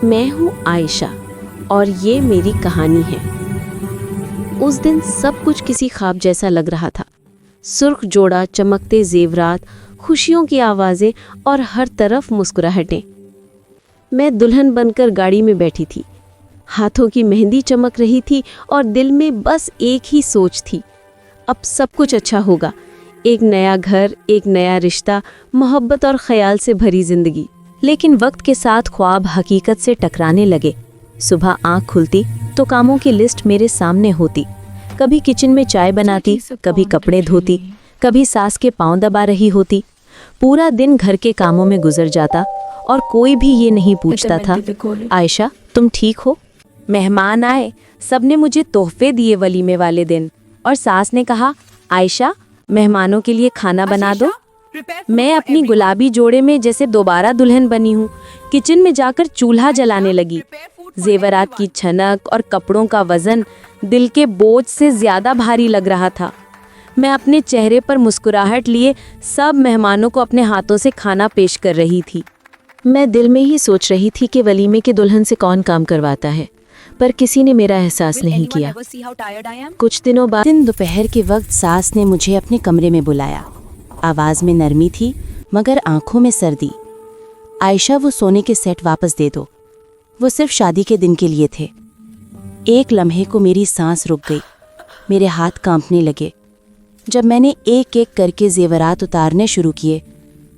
मैं हूँ आयशा और ये मेरी कहानी है। उस दिन सब कुछ किसी ख्वाब जैसा लग रहा था। सुर्ख जोड़ा, चमकते जेवरात, खुशियों की आवाज़ें और हर तरफ मुस्कुराहटें। मैं दुल्हन बनकर गाड़ी में बैठी थी। हाथों की मेहंदी चमक रही थी और दिल में बस एक ही सोच थी, अब सब कुछ अच्छा होगा। एक नया घर, एक नया रिश्ता, मोहब्बत और ख्याल से भरी जिंदगी। लेकिन वक्त के साथ ख्वाब हकीकत से टकराने लगे। सुबह आंख खुलती तो कामों की लिस्ट मेरे सामने होती। कभी किचन में चाय बनाती, कभी कपड़े धोती, कभी सास के पांव दबा रही होती। पूरा दिन घर के कामों में गुजर जाता और कोई भी ये नहीं पूछता था, आयशा तुम ठीक हो? मेहमान आए, सबने मुझे तोहफे दिए वलीमे वाले दिन, और सास ने कहा, आयशा मेहमानों के लिए खाना बना दो। मैं अपनी गुलाबी जोड़े में जैसे दोबारा दुल्हन बनी हूँ। किचन में जाकर चूल्हा जलाने लगी। जेवरात की छनक और कपड़ों का वजन दिल के बोझ से ज्यादा भारी लग रहा था। मैं अपने चेहरे पर मुस्कुराहट लिए सब मेहमानों को अपने हाथों से खाना पेश कर रही थी। मैं दिल में ही सोच रही थी कि वलीमे के दुल्हन से कौन काम करवाता है, पर किसी ने मेरा एहसास नहीं किया। कुछ दिनों बाद दोपहर के वक्त सास ने मुझे अपने कमरे में बुलाया। आवाज़ में नरमी थी मगर आंखों में सर्दी। आयशा वो सोने के सेट वापस दे दो, वो सिर्फ शादी के दिन के लिए थे। एक लम्हे को मेरी सांस रुक गई, मेरे हाथ कांपने लगे। जब मैंने एक एक करके जेवरात उतारने शुरू किए,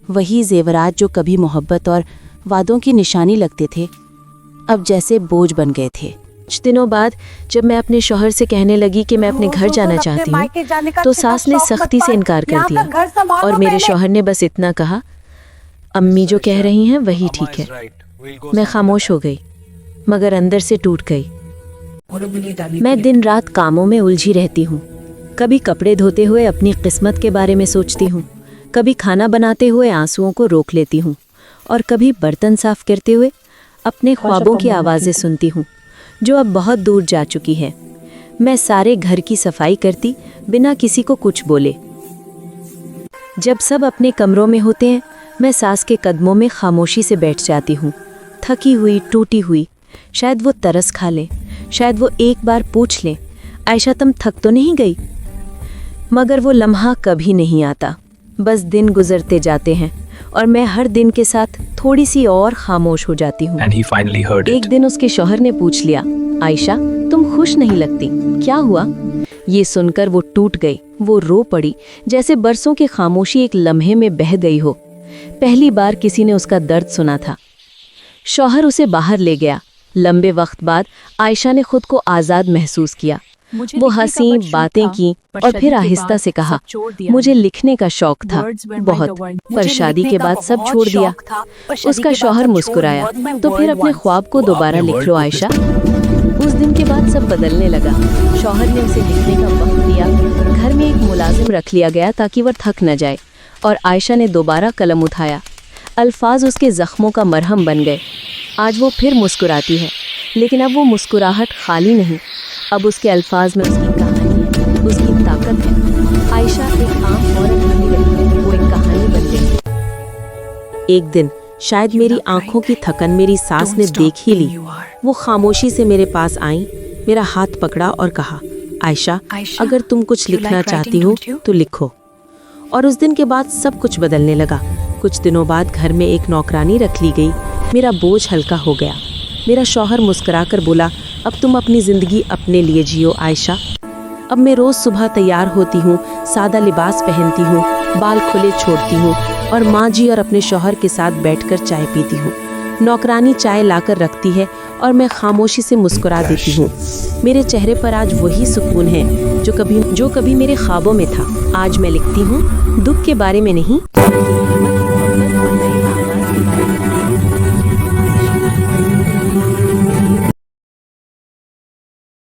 वही जेवरात जो कभी मोहब्बत और वादों की निशानी लगते थे, अब जैसे बोझ बन गए थे। कुछ दिनों बाद जब मैं अपने शौहर से कहने लगी कि मैं अपने घर जाना चाहती हूँ, तो सास ने सख्ती से इनकार कर दिया और मेरे शौहर ने बस इतना कहा, अम्मी जो कह रही हैं वही ठीक है। मैं खामोश हो गई मगर अंदर से टूट गई। मैं दिन रात कामों में उलझी रहती हूँ। कभी कपड़े धोते हुए अपनी किस्मत के बारे में सोचती हूँ, कभी खाना बनाते हुए आंसुओं को रोक लेती हूँ, और कभी बर्तन साफ करते हुए अपने ख्वाबों की आवाज़ें सुनती हूँ जो अब बहुत दूर जा चुकी है। मैं सारे घर की सफाई करती बिना किसी को कुछ बोले। जब सब अपने कमरों में होते हैं, मैं सास के कदमों में खामोशी से बैठ जाती हूँ, थकी हुई, टूटी हुई। शायद वो तरस खा लें, शायद वो एक बार पूछ लें, आयशा तुम थक तो नहीं गई? मगर वो लम्हा कभी नहीं आता। बस दिन गुजरते जाते हैं और मैं हर दिन के साथ थोड़ी सी और खामोश हो जाती हूँ। एक दिन उसके शौहर ने पूछ लिया, आयशा तुम खुश नहीं लगती, क्या हुआ? ये सुनकर वो टूट गई। वो रो पड़ी जैसे बरसों की खामोशी एक लम्हे में बह गई हो। पहली बार किसी ने उसका दर्द सुना था। शौहर उसे बाहर ले गया। लंबे वक्त बाद आयशा ने खुद को आज़ाद महसूस किया। वो हंसी, बातें की और फिर आहिस्ता से कहा, मुझे लिखने का शौक था बहुत, पर शादी के बाद सब छोड़ दिया। उसका शौहर मुस्कुराया, तो फिर अपने ख्वाब को दोबारा लिख लो आयशा। उस दिन के बाद सब बदलने लगा। शौहर ने उसे लिखने का वक्त दिया। घर में एक मुलाजिम रख लिया गया ताकि वह थक न जाए, और आयशा ने दोबारा कलम उठाया। अल्फाज उसके जख्मों का मरहम बन गए। आज वो फिर मुस्कुराती है, लेकिन अब वो मुस्कुराहट खाली नहीं, अब उसके अल्फाज में उसकी कहानी है, उसकी ताकत है। आयशा एक आम औरत नहीं रही, वो एक कहानी बन गई। एक दिन शायद मेरी आंखों की थकन मेरी सास ने देख ही ली। वो खामोशी से मेरे पास आई, मेरा हाथ पकड़ा और कहा, आयशा अगर तुम कुछ लिखना चाहती हो तो लिखो। और उस दिन के बाद सब कुछ बदलने लगा। कुछ दिनों बाद घर में एक नौकरानी रख ली गई। मेरा बोझ हल्का हो गया। मेरा शौहर मुस्कुराकर बोला, अब तुम अपनी ज़िंदगी अपने लिए जियो आयशा। अब मैं रोज़ सुबह तैयार होती हूँ, सादा लिबास पहनती हूँ, बाल खुले छोड़ती हूँ और माँ जी और अपने शौहर के साथ बैठकर चाय पीती हूँ। नौकरानी चाय लाकर रखती है और मैं खामोशी से मुस्कुरा देती हूँ। मेरे चेहरे पर आज वही सुकून है जो कभी मेरे ख्वाबों में था। आज मैं लिखती हूँ दुख के बारे में नहीं,